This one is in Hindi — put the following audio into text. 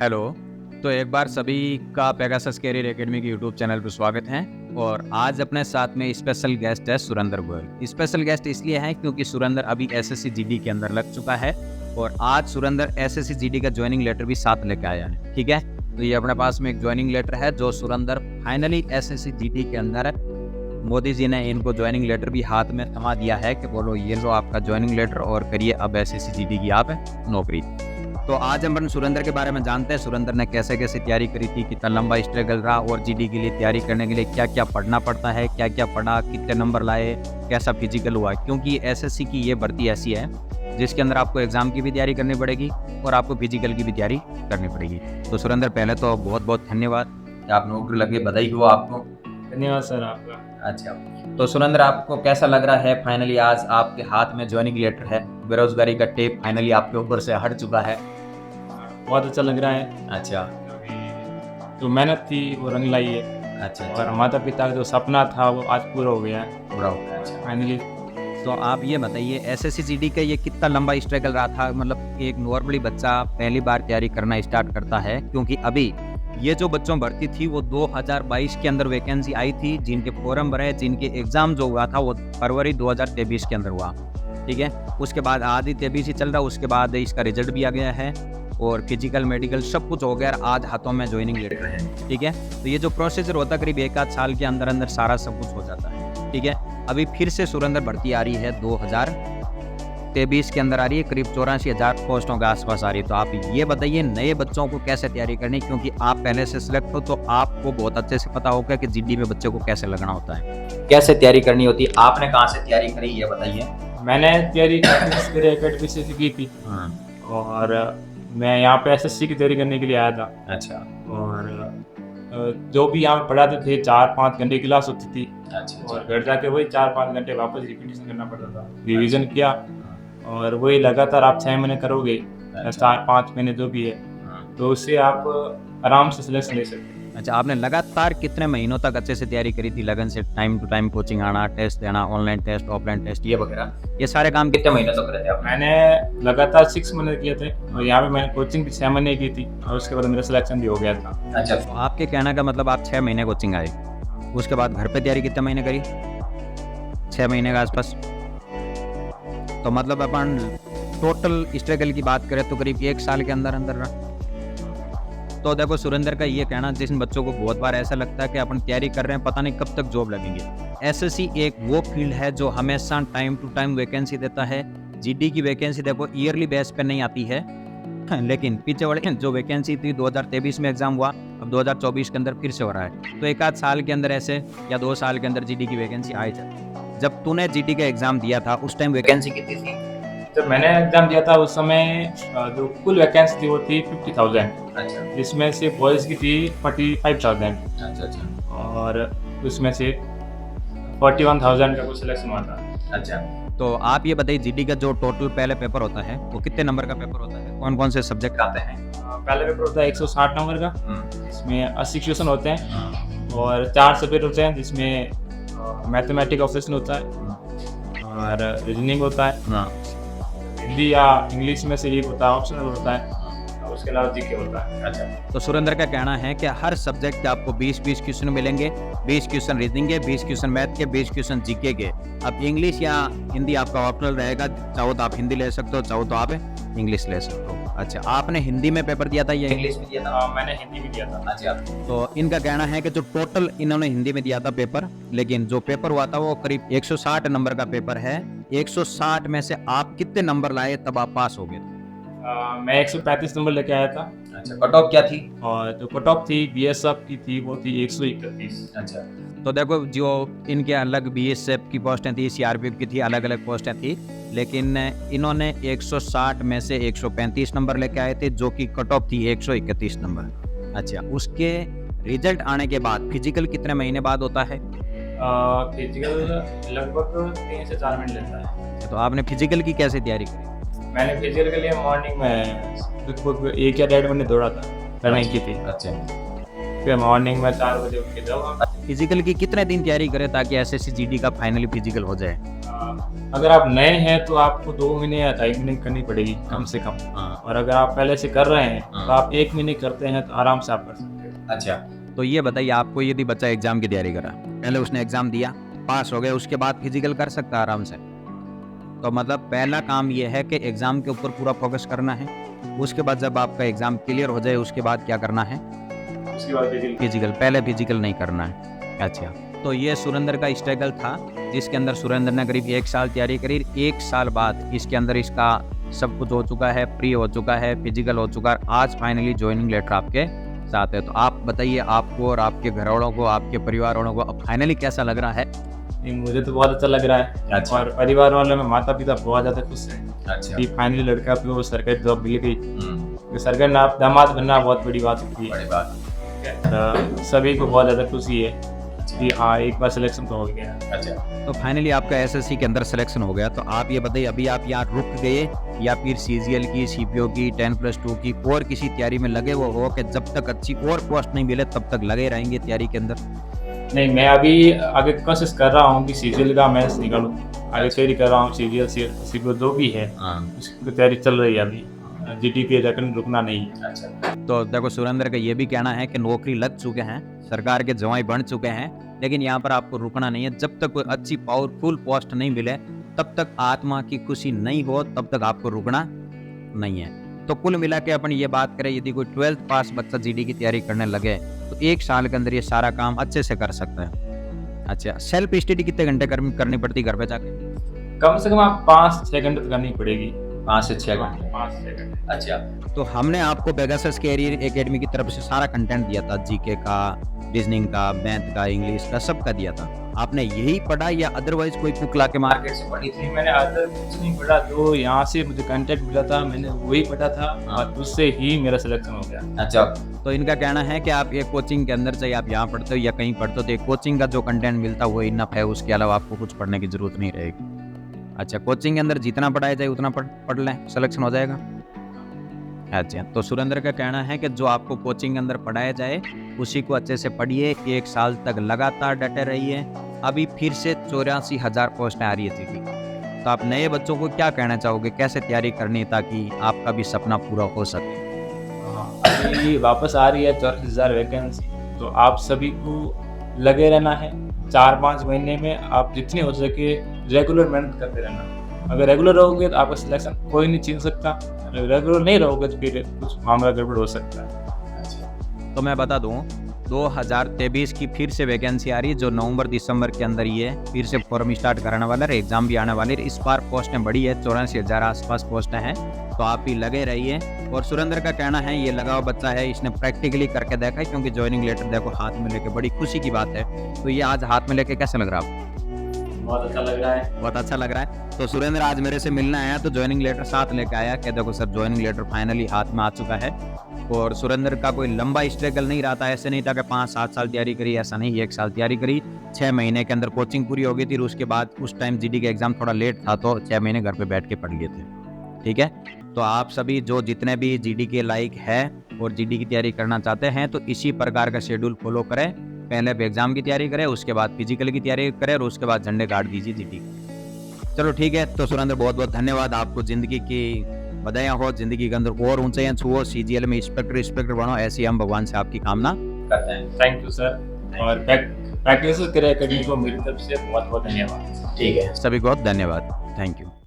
हेलो। तो एक बार सभी का पेगासस कैरियर एकेडमी के यूट्यूब चैनल पर स्वागत है। और आज अपने साथ में स्पेशल गेस्ट है सुरेंद्र गोयल। स्पेशल गेस्ट इसलिए है क्योंकि सुरेंद्र अभी एसएससी जीडी के अंदर लग चुका है और आज सुरेंद्र एसएससी जीडी का ज्वाइनिंग लेटर भी साथ लेके आया है। ठीक है, तो ये अपने पास में एक ज्वाइनिंग लेटर है जो सुरेंद्र फाइनली एसएससी जीडी के अंदर मोदी जी ने इनको ज्वाइनिंग लेटर भी हाथ में थमा दिया है कि बोलो ये लो आपका ज्वाइनिंग लेटर और करिए अब एसएससी जीडी की आप नौकरी। तो आज हम सुरेंद्र के बारे में जानते हैं, सुरेंद्र ने कैसे कैसे तैयारी करी थी, कितना लंबा स्ट्रगल रहा और जीडी के लिए तैयारी करने के लिए क्या क्या पढ़ना पड़ता है, क्या क्या पढ़ा, कितने नंबर लाए, कैसा फिजिकल हुआ। क्योंकि एसएससी की ये भर्ती ऐसी है जिसके अंदर आपको एग्जाम की भी तैयारी करनी पड़ेगी और आपको फिजिकल की भी तैयारी करनी पड़ेगी। तो सुरेंद्र पहले तो बहुत बहुत धन्यवाद कि आप नौकरी लगे, बधाई हो आपको। धन्यवाद सर आपका। अच्छा, तो सुरेंद्र आपको कैसा लग रहा है फाइनली आज आपके हाथ में ज्वाइनिंग लेटर है, बेरोजगारी का टेप फाइनली आपके ऊपर से हट चुका है? बहुत अच्छा लग रहा है। अच्छा, जो मेहनत थी वो रंग लाई है। अच्छा, और माता पिता का जो सपना था वो आज पूरा हो गया है पूरा हो गया। अच्छा, फाइनली। तो आप ये बताइए एसएससी जीडी का ये कितना लंबा स्ट्रगल रहा था? मतलब एक नॉर्मली बच्चा पहली बार तैयारी करना स्टार्ट करता है, क्योंकि अभी ये जो बच्चों भर्ती थी वो 2022 के अंदर वैकेंसी आई थी, जिनके फॉर्म भरे, जिनके एग्जाम जो हुआ था वो फरवरी 2023 के अंदर हुआ। ठीक है, उसके बाद आदि 23 ही चल रहा, उसके बाद इसका रिजल्ट भी आ गया है और फिजिकल मेडिकल सब कुछ हो गया, आज हाथों में ज्वाइनिंग लेटर है। ठीक है, तो ये जो प्रोसीजर होता है करीब एक आध साल के अंदर अंदर सारा सब कुछ हो जाता है। ठीक है, अभी फिर से सुरेंद्र भर्ती आ रही है 2023 के अंदर आ रही है, करीब 84,000 पोस्टों के आसपास आ रही है। तो आप ये बताइए नए बच्चों को कैसे तैयारी करनी, क्योंकि आप पहले से सिलेक्ट हो तो आपको बहुत अच्छे से पता होगा कि जीडी में बच्चे को कैसे लगना होता है, कैसे तैयारी करनी होती है। आपने कहाँ से तैयारी करी ये बताइए। मैंने तैयारी एकेडमी से की थी और मैं यहाँ पे एसएससी की तैयारी करने के लिए आया था। अच्छा, और जो भी यहाँ पे पढ़ाते थे 4-5 घंटे की क्लास होती थी। अच्छा, और घर जाके वही 4-5 घंटे वापस रिपीटेशन करना पड़ता था। रिवीजन किया और वही लगातार आप 6 महीने करोगे, 4-5 महीने जो भी है, तो उससे आप आराम से सिलेक्शन ले सकते हैं। अच्छा, आपने लगातार कितने महीनों तक अच्छे से तैयारी करी थी? लगन से टाइम टू टाइम कोचिंग आना, टेस्ट देना, ऑनलाइन टेस्ट, ऑफलाइन टेस्ट, ये वगैरह, ये सारे काम कितने महीनों तक करे थे आप? मैंने लगातार 6 महीने किए थे और यहाँ पे मैंने कोचिंग भी 6 महीने की थी और उसके बाद मेरा सिलेक्शन भी हो गया था। अच्छा, तो आपके कहने का मतलब आप 6 महीने कोचिंग आए, उसके बाद घर पे तैयारी कितने महीने करी? 6 महीने के आसपास। तो मतलब अपन टोटल स्ट्रगल की बात करें तो करीब 1 साल के अंदर अंदर रहा। तो देखो सुरेंद्र का ये कहना, जिन बच्चों को बहुत बार ऐसा लगता है कि अपन तैयारी कर रहे हैं पता नहीं कब तक जॉब लगेंगे। एसएससी एक वो फील्ड है जो हमेशा टाइम टू टाइम वैकेंसी देता है। जीडी की वैकेंसी देखो ईयरली बेस पे नहीं आती है, लेकिन पीछे वाले जो वैकेंसी थी 2023 में एग्जाम हुआ, अब 2024 के अंदर फिर से हो रहा है। तो एक आध साल के अंदर ऐसे या 2 साल के अंदर जीडी की वैकेंसी आ जाती। जब तूने जीडी का एग्जाम दिया था उस टाइम वैकेंसी कितनी थी? जब मैंने एग्जाम दिया था उस समय जो कुल वैकेंसी थी वो थी 50,000। अच्छा, जिसमें से बॉयज़ की थी 45,000। अच्छा, अच्छा, और उसमें से 41,000 का कुछ सिलेक्शन हुआ था। अच्छा। तो आप ये बताइए जीडी का जो टोटल पहले पेपर होता है वो कितने नंबर का पेपर होता है, कौन कौन से सब्जेक्ट आते हैं? पहले पेपर होता है 160 नंबर का, जिसमें 80 क्वेश्चन होते हैं और 4 सब्जेक्ट होते हैं, जिसमें मैथमेटिक्स ऑप्शन होता है और रीजनिंग होता है, हिंदी या इंग्लिश में से एक होता है, ऑप्शनल होता है, और उसके अलावा जीके होता है। अच्छा, तो सुरेंद्र का कहना है कि हर सब्जेक्ट के आपको 20-20 क्वेश्चन मिलेंगे, 20 क्वेश्चन रीजनिंग के, 20 क्वेश्चन मैथ के, 20 क्वेश्चन जीके के। अब इंग्लिश या हिंदी आपका ऑप्शनल रहेगा, चाहो तो आप हिंदी ले सकते हो, चाहो तो आप इंग्लिश ले सकते हो। अच्छा, आपने हिंदी में पेपर दिया था या इंग्लिश में दिया था? मैंने हिंदी में दिया था। अच्छा, तो इनका कहना है कि जो टोटल इन्होंने हिंदी में दिया था पेपर, लेकिन जो पेपर हुआ था वो करीब 160 नंबर का पेपर है। 160 में से आप कितने नंबर लाए तब आप पास हो गए? मैं 135 नंबर लेके आया था। अच्छा, कट ऑफ क्या थी? और जो कट ऑफ थी बीएसएफ की थी वो थी 131। अच्छा, तो देखो जो इनके अलग बीएसएफ की पोस्टें थी, सीआरपीएफ की थी, अलग अलग पोस्टें थी, लेकिन इन्होंने 160 में से 135 नंबर लेके आए थे, जो कि कट ऑफ थी 131 नंबर। अच्छा, उसके रिजल्ट आने के बाद फिजिकल कितने महीने बाद होता है? फिजिकल लगभग 3 से 4 मिनट लेता है। तो आपने फिजिकल की कैसे तैयारी करी? मैंने फिजिकल के लिए मॉर्निंग में लगभग 1 या 1.5 महीने दौड़ा था, रनिंग की थी। अच्छा, फिर मॉर्निंग में 4 बजे उठ के जाऊँ फिजिकल की कितने दिन तैयारी करें ताकि एसएससी जीडी का फाइनली फिजिकल हो जाए? अगर आप नए हैं तो आपको 2 महीने या 2.5 महीने करनी पड़ेगी कम से कम। और अगर आप पहले से कर रहे हैं तो आप 1 महीने करते हैं तो आराम से आप कर सकते हैं। अच्छा, तो ये बताइए, आपको यदि बच्चा एग्जाम की तैयारी करा, पहले उसने एग्जाम दिया, पास हो गया, उसके बाद फिजिकल कर सकता है आराम से? तो मतलब पहला काम ये है कि एग्जाम के ऊपर पूरा फोकस करना है। उसके बाद जब आपका एग्जाम क्लियर हो जाए उसके बाद क्या करना है? उसके बाद फिजिकल, पहले फिजिकल नहीं करना है। अच्छा, तो ये सुरेंद्र का स्ट्रगल था जिसके अंदर सुरेंद्र ने करीब 1 साल तैयारी करी। 1 साल बाद इसके अंदर इसका सब कुछ हो चुका है, प्री हो चुका है, फिजिकल हो चुका है, आज फाइनली ज्वाइनिंग लेटर आपके साथ है। तो आप बताइए, आपको और आपके घर वालों को, आपके परिवार वालों को अब फाइनली कैसा लग रहा है? नहीं, मुझे तो बहुत अच्छा लग रहा है। अच्छा। और परिवार वालों में माता पिता बहुत ज़्यादा खुश हैं अच्छा। कि फाइनली लड़का को सरकारी जॉब मिल गई। तो सरकारी दामाद बनना बहुत बड़ी बात होती है। तो सभी को बहुत ज़्यादा खुशी है कि हाँ, एक बार सिलेक्शन तो हो गया। अच्छा, तो फाइनली आपका एसएससी के अंदर सिलेक्शन हो गया। तो आप ये बताइए, अभी आप यहाँ रुक गए या फिर सीजीएल की, सीपीओ की, 10+2 की और किसी तैयारी में लगे वो हो कि जब तक अच्छी और पोस्ट नहीं मिले तब तक लगे रहेंगे तैयारी के अंदर? नहीं, मैं अभी आगे कोशिश कर रहा हूँ कि सीजीएल का मैथ्स निकालूँ। आगे तैयारी कर रहा हूँ, सीजीएल सीपीओ 2 भी है, उसकी तैयारी चल रही है अभी। जीडी पे जाकर रुकना नहीं है। अच्छा। तो देखो, सुरेंद्र का ये भी कहना है कि नौकरी लग चुके हैं, सरकार के जवाई बन चुके हैं, लेकिन यहाँ पर आपको रुकना नहीं है। जब तक कोई अच्छी पावरफुल पोस्ट नहीं मिले, तब तक आत्मा की खुशी नहीं हो, तब तक आपको रुकना नहीं है। तो कुल मिला के अपन ये बात करें, यदि कोई 12th पास बच्चा जीडी की तैयारी करने लगे तो 1 साल के अंदर ये सारा काम अच्छे से कर सकता है। अच्छा, सेल्फ स्टडी कितने घंटे करनी पड़ती घर पे जाके? कम से कम आप 5-6 घंटे तो करनी पड़ेगी। 5 से 6 घंटे। 5 से 6 घंटे। अच्छा, तो हमने आपको पेगासस कैरियर एकेडमी की तरफ से सारा कंटेंट दिया था, जीके का, रीजनिंग का, मैथ का, इंग्लिश का, सबका दिया था। आपने यही पढ़ा या अदरवाइज कोई बुक ला के मार्केट से पढ़ी थी? मैंने अदर कुछ नहीं पढ़ा, जो यहाँ से मुझे कंटेंट मिला था मैंने वही पढ़ा था और उससे ही मेरा सिलेक्शन हो गया। अच्छा, तो इनका कहना है कि आप एक कोचिंग के अंदर, चाहे आप यहाँ पढ़ते हो या कहीं पढ़ते हो, तो एक कोचिंग का जो कंटेंट मिलता है वो इनफ है, उसके अलावा आपको कुछ पढ़ने की जरूरत नहीं रहेगी। अच्छा, कोचिंग के अंदर जितना पढ़ाया जाए उतना पढ़ लें, सिलेक्शन हो जाएगा। अच्छा, तो सुरेंद्र का कहना है कि जो आपको कोचिंग के अंदर पढ़ाया जाए उसी को अच्छे से पढ़िए, 1 साल तक लगातार डटे रहिए। अभी फिर से 84,000 पोस्टें आ रही है जीडी। तो आप नए बच्चों को क्या कहना चाहोगे, कैसे तैयारी करनी है ताकि आपका भी सपना पूरा हो सके? अभी वापस आ रही है 84,000 वैकेंसी, तो आप सभी को लगे रहना है। 4-5 महीने में आप जितनी हो सके रेगुलर मेहनत करते रहना। अगर रेगुलर रहोगे तो आपका सिलेक्शन कोई नहीं छीन सकता, अगर रेगुलर नहीं रहोगे तो फिर कुछ मामला गड़बड़ हो सकता है। तो मैं बता दूं, 2023 की फिर से वैकेंसी आ रही है, जो नवंबर-दिसंबर के अंदर ये फिर से फॉर्म स्टार्ट कराने वाला है, एग्जाम भी आने वाली है। इस बार पोस्टें बढ़ी है, 84,000 आसपास पोस्टें हैं, तो आप भी लगे रहिए। और सुरेंद्र का कहना है ये लगा हुआ बच्चा है, इसने प्रैक्टिकली करके देखा है, क्योंकि ज्वाइनिंग लेटर देखो हाथ में लेके, बड़ी खुशी की बात है। तो ये आज हाथ में लेके कैसा लग रहा है आपको? बहुत अच्छा लग रहा है। बहुत अच्छा लग रहा है। तो सुरेंद्र आज मेरे से मिलने आया तो ज्वाइनिंग लेटर साथ लेके आया कि देखो सर, ज्वाइनिंग लेटर फाइनली हाथ में आ चुका है। और सुरेंद्र का कोई लंबा स्ट्रगल नहीं रहा था, ऐसे नहीं था कि 5-7 साल तैयारी करी, ऐसा नहीं, 1 साल तैयारी करी, 6 महीने के अंदर कोचिंग पूरी हो गई थी। उसके बाद उस टाइम जीडी का एग्जाम थोड़ा लेट था, तो 6 महीने घर पे बैठ के पढ़ लिए थे। ठीक है, तो आप सभी जो जितने भी जीडी के लायक है और जीडी की तैयारी करना चाहते हैं, तो इसी प्रकार का शेड्यूल फॉलो करें। पहले एग्जाम की तैयारी करें, उसके बाद फिजिकल की तैयारी करें और उसके बाद झंडे गाड़ दीजिए जीडी। चलो ठीक है, तो सुरेंद्र बहुत बहुत धन्यवाद। आपको जिंदगी की बधाइयाँ हो, जिंदगी के अंदर और ऊंचाइयां छुओ, सीजीएल में इंस्पेक्टर बनो, ऐसी हम भगवान से आपकी कामना करते हैं। थैंक यू सर, और प्रैक्टिस करें एकेडमी को मेरी तरफ से बहुत बहुत धन्यवाद। ठीक है, सभी को धन्यवाद, थैंक यू।